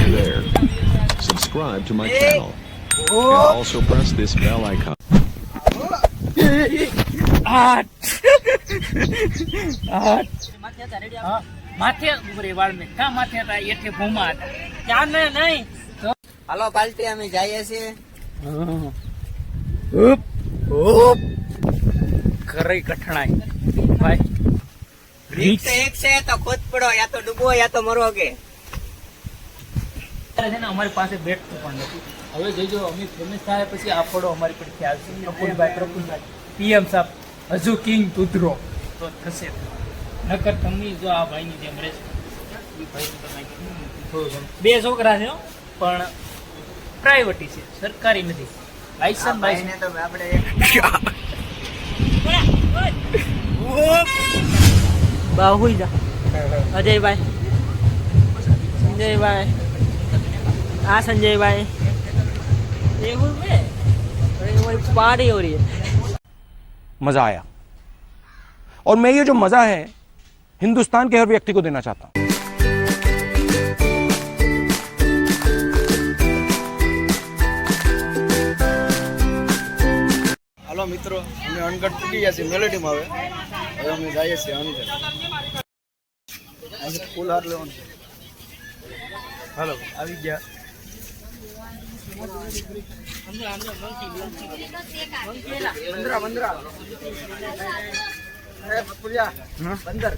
There. Subscribe to my channel. And also press this bell icon. माथे उभरे वाल में का माथे था ये थे घुमा था क्या नहीं तो હાલો પાલટી અમે જઈએ છીએ કરી કઠણાઈ ભાઈ રીક્ષ એક છે તો ખુદ પડો યા તો ડૂબો યા તો મરોગે છે ને અમારી પાસે બેટ પણ નથી હવે જોજો અમે ફેમસ થાય પછી આ ફળો અમારી પર ખ્યાલ છે પ્રફુલભાઈ પીએમ સાહેબ હજુ કિંગ તુદરો તો થશે નકર તમે જો આ ભાઈની જેમ રહેશે બે છોકરા છે પણ પ્રાઇવેટી છે સરકારી નથી લાયસન્સ ભાઈ ને તો આપણે બાહુઈ જા અજયભાઈ સંજયભાઈ આ સંજયભાઈ એવું है पार्टी हो रही है मजा आया और मैं ये जो मजा है हिंदुस्तान के हर व्यक्ति को देना चाहता हूं હાલો મિત્રો અમે અનગઢ પૂગી ગયા છીએ મેલેડીમાં હવે અમે જઈએ છીએ અંદર અહીં ફૂલ હાર લેવાનું છે હાલો આવી ગયા બંદરા અરે પપુલિયા બંદર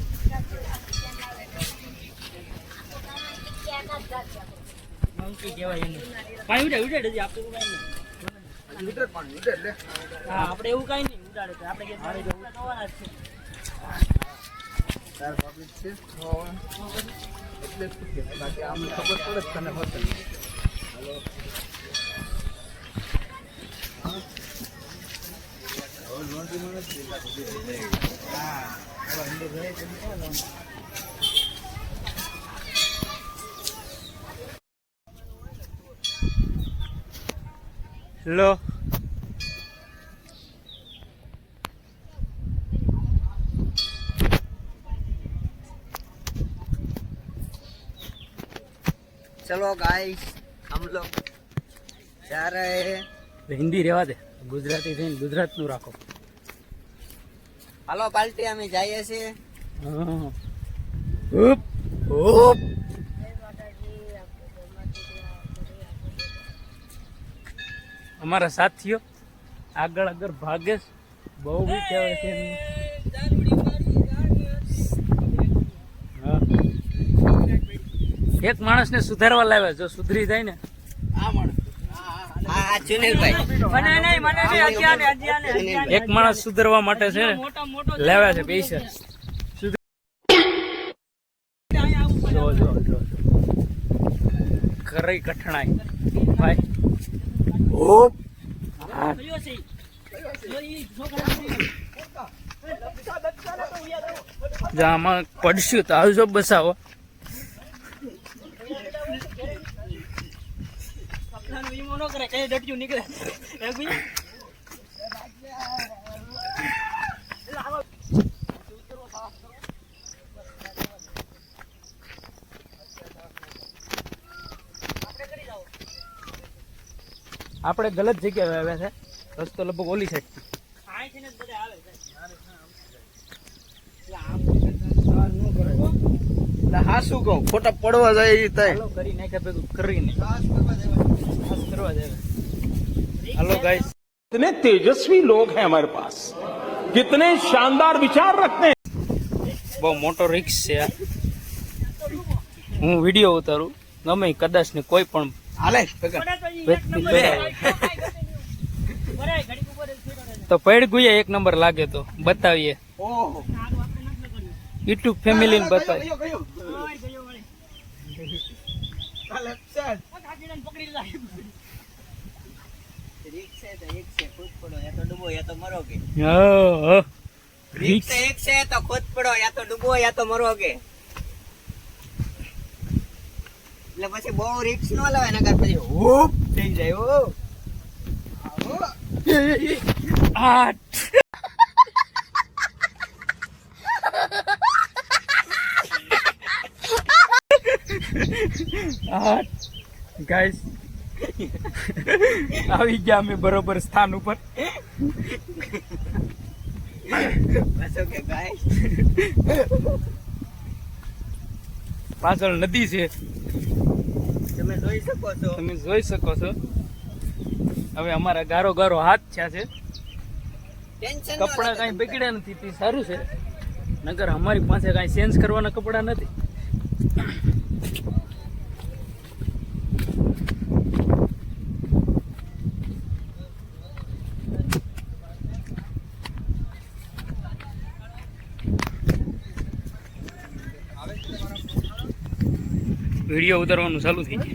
મંકી કહેવાય એને પાણી ઉડાડે જ આપણે પાણી ઉડે લે હા આપણે એવું કઈ નહીં ઉડાડે તો આપણે કે ઉડાડવાના જ છે તાર પબ્લિક છે એટલે બાકી આમ ખબર પડે જ તને હોત હાલો લો चलो गाइस हम लोग जा रहे हैं હિન્દી રહેવા દે ગુજરાતી થઈને ગુજરાતનું રાખો હાલો પાલટી અમે જઈએ છીએ અમારા સાથીઓ આગળ આગળ ભાગે બહુ બી કહેવાય છે એક માણસને સુધારવા લાવ્યા જો સુધરી જાય ને હા સુનિલભાઈ એક માણસ સુધરવા માટે છે ને લાવ્યા છે પૈસા કરી કઠણાઈ ભાઈ જો આમાં પડશું તો આવજો બસાવો આપણે ગલત જગ્યાએ આવ્યા છે રસ્તો લગભગ ઓલી સાઈડ હા શું કહું ખોટા પડવા જાય એ થાય કરી નાખ્યા ભેગું કરીને કરવા જાય हेलो गाइस कितने तेजस्वी लोग हैं हमारे पास कितने शानदार विचार रखते हैं બહુ મોટો રિક્સ છે આ હું વિડીયો ઉતારું ગમે કદાચ ને કોઈ પણ હાલે તો પડ ગુયા એક નંબર લાગે તો બતાવીએ ઓહો યુટ્યુબ ફેમિલી ને બતાવીએ રીક્ષ છે તો એક છે ખુદ પડો યા તો ડૂબો યા તો મરોગે રીક્ષ એક છે તો ખુદ પડો યા તો ડૂબો યા તો મરોગે એટલે પછી બહુ રીક્ષ ન લેવાય નકર પછી હુપ થઈ જાય ઓ ગાઈસ આવી ગયા અમે બરોબર સ્થાન ઉપર. બસો કે ગાઈસ પાછળ નદી છે, તમે જોઈ શકો છો. તમે જોઈ શકો છો. હવે અમારા ગારો ગારો હાથ થયા છે. ટેન્શન કપડા કાંઈ બગડ્યા નથી તે સારું છે, નગર અમારી પાસે કાંઈ ચેન્જ કરવાના કપડા નથી. વિડીયો ઉતારવાનું ચાલુ થઈ ગયું.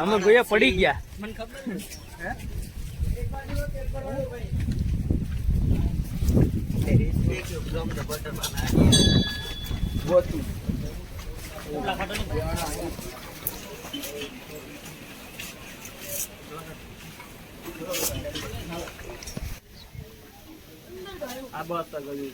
અમે ભૈયા પડી ગયા. મને ખબર આ બસ ગયું.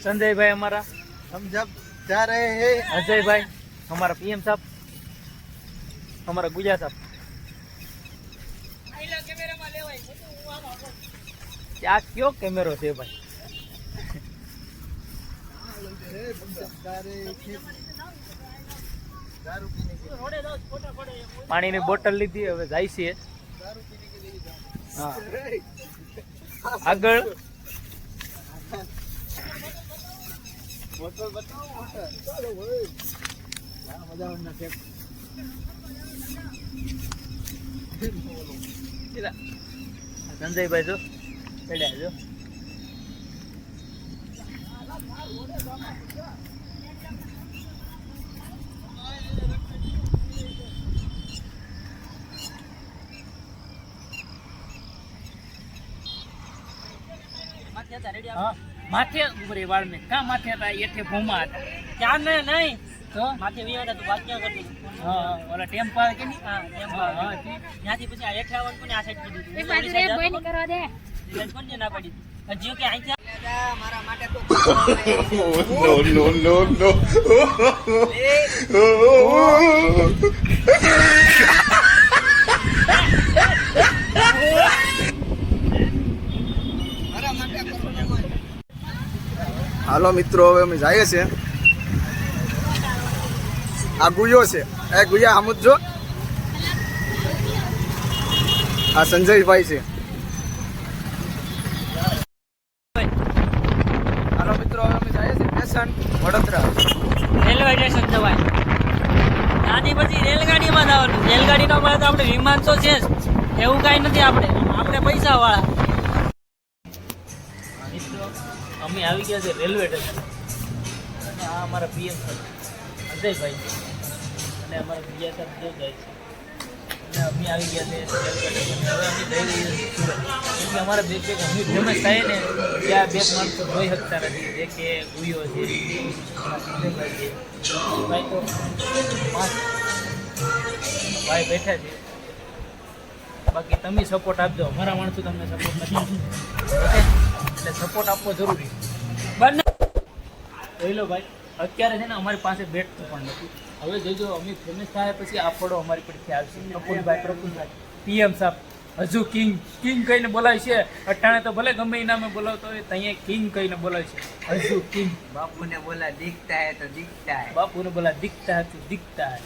संजय भाई हमारा, हम जब जा रहे हैं अजय भाई हमारा पीएम साहब, हमारा गुजा साहब. क्या क्यों कैमरो છે ભાઈ? પાણીની બોટલ લીધી, હવે જાય છે. હા આગળ સંજયભાઈ જો પડ્યા જો. हाँ माथे ऊपर वाल में कहाँ माथे था? ये थे भूमा था क्या नहीं नहीं तो माथे भी था तो बात क्या करती? हाँ वाला टेम्पल के नहीं? हाँ टेम्पल. हाँ यहाँ थी પછી આ હેઠે આવવાનું કોને આ સાઈડ કીધું હતું? એક બાજુ રે કોઈ ન કરવા દે. કોણ જે ના પડી? હજી કે અહીં મારા માટે તો No. હાલો મિત્રો, હવે અમે જઈએ છીએ. આ ગુયો છે, એ ગુયા સમજો. આ સંજયભાઈ છે. હાલો મિત્રો, હવે અમે જઈએ છીએ સ્ટેશન વડોદરા. રેલવે સ્ટેશન જવાય. ત્યાંથી પછી રેલગાડીમાં જવાનું. રેલગાડી નો મળે તો આપણે વિમાન તો છે જ, એવું કાંઈ નથી. આપણે પૈસા વાળા. અમે આવી ગયા છે રેલવે સ્ટેશન, અને આ અમારા પીએમ સાહેબ અજયભાઈ છે, અને અમારા બીજા સાહેબ જો જાય છે. અને અમે આવી ગયા છે રેલવે સ્ટેશન. હવે અમે જઈ રહ્યા છીએ સુરત, કેમ કે અમારા બે અમે ફેમસ થાય ને ત્યાં બે માણસો જોઈ શકતા નથી. જે કે ગુયો છે, સંજયભાઈ છે, ભાઈ તો ભાઈ બેઠા છે. બાકી તમે સપોર્ટ આપજો, અમારા માણસો તમને સપોર્ટ નથી. ઓકે, એટલે સપોર્ટ આપવો જરૂરી. બંને જોઈ લો ભાઈ, અત્યારે છે ને અમારી પાસે બેઠતું પણ નથી. હવે જોજો અમે ફેમસ થાય પછી આ ફળો અમારી પડખે આવશે. પ્રફુલભાઈ પીએમ સાહેબ હજુ કિંગ કહીને બોલાય છે. અટાણે તો ભલે ગમે એ નામે બોલાવતો હોય, ત્યાં કિંગ કહીને બોલાય છે. હજુ કિંગ. બાપુને બોલા દિખતા હે તો દિખતા હે. બાપુને બોલા દિખતા હે તો દિખતા હે.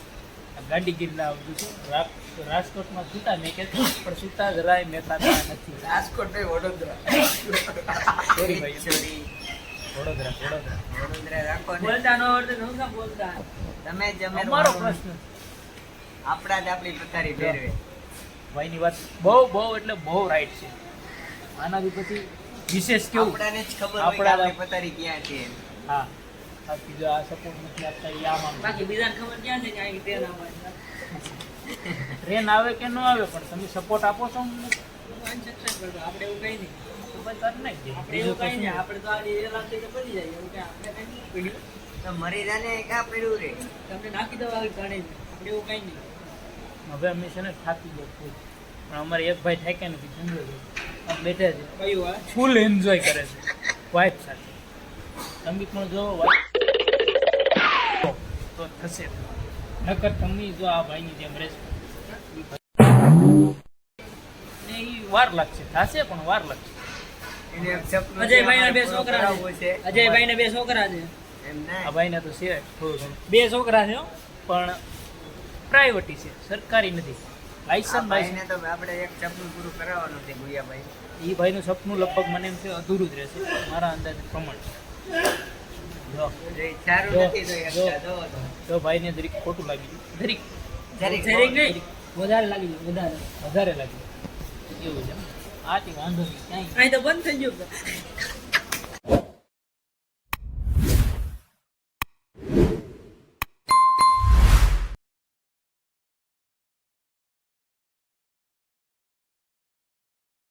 આ ગાડી ગીરના બધું છે રાજકોટમાં છૂટા મેં કહેતું પણ છૂટા જરાય મેં ખાતા નથી. રાજકોટ નહીં, વડોદરા. સોરી ભાઈ, સોરી. વડોદરા વડોદરા રાખો ને. બોલતા ન આવડે તો શું કામ બોલતા? તમે જ અમે અમારો પ્રશ્ન આપણા જ આપણી પથારી ફેરવે. ભાઈની વાત બહુ બહુ એટલે બહુ રાઈટ છે. આનાથી પછી વિશેષ કેવું આપણાને જ ખબર હોય કે આપણા- આપણી પથારી ક્યાં છે. હા બાકી જો આ સપોર્ટ નથી આપતા એ આમ આમ બાકી બીજાને ખબર ક્યાં છે કે અહીં ટ્રેન આવવાની? ટ્રેન આવે કે ન આવે પણ તમે સપોર્ટ આપો છો અમને. અનસબસ્ક્રાઇબ કરજો. આપણે એવું કઈ નહીં. તો ભાઈ તારે નાખી દે. આપણે એવું કઈ નહીં. આપણે તો આ ડીઝલ આપીએ તો બની જાય. એવું કઈ આપણે કઈ નહીં પડ્યું. તો મરી જાને ક્યાં પડ્યું રે. તમને નાખી દો આવી ઘણે જ. આપણે એવું કઈ નહીં. હવે અમે છે ને થાકી ગયા ફૂલ પણ અમારે એક ભાઈ થાક્યા નથી સમજો છો આમ બેઠા છે કયું આ? ફૂલ એન્જોય કરે છે વાઇફ સાથે. તમે પણ જો વાઇફ તો થશે નકર તમે જો આ ભાઈની જેમ રહેશો ને એ વાર લાગશે થશે પણ વાર લાગશે. એને એક સપનું છે, અજયભાઈના બે અમારે છોકરા કરાવવું છે. અજયભાઈને બે છોકરા છે. એમ ના. આ ભાઈને તો છે થોડું ઘણું. બે છોકરા છે હો, પણ પ્રાઇવેટી છે સરકારી નથી. આ લાયસન્સ ભાઈને તો આપણે એક સપનું પૂરું કરાવવાનું છે ગુયાભાઈ. એ ભાઈનું સપનું લગભગ મને એમ છે અધૂરું જ રહેશે મારા અંદાજે પ્રમાણે. જો જો એ સારું જો, નથી તો એક જો. જોવો તો. જો ભાઈને જરીક ખોટું લાગી ગયું જરીક જરીક જરીક નહીં. વધારે લાગી ગયું, વધારે. વધારે લાગી ગયું એવું છે આથી વાંધો નહીં ક્યાંય અહીં તો બંધ થઈ ગયું.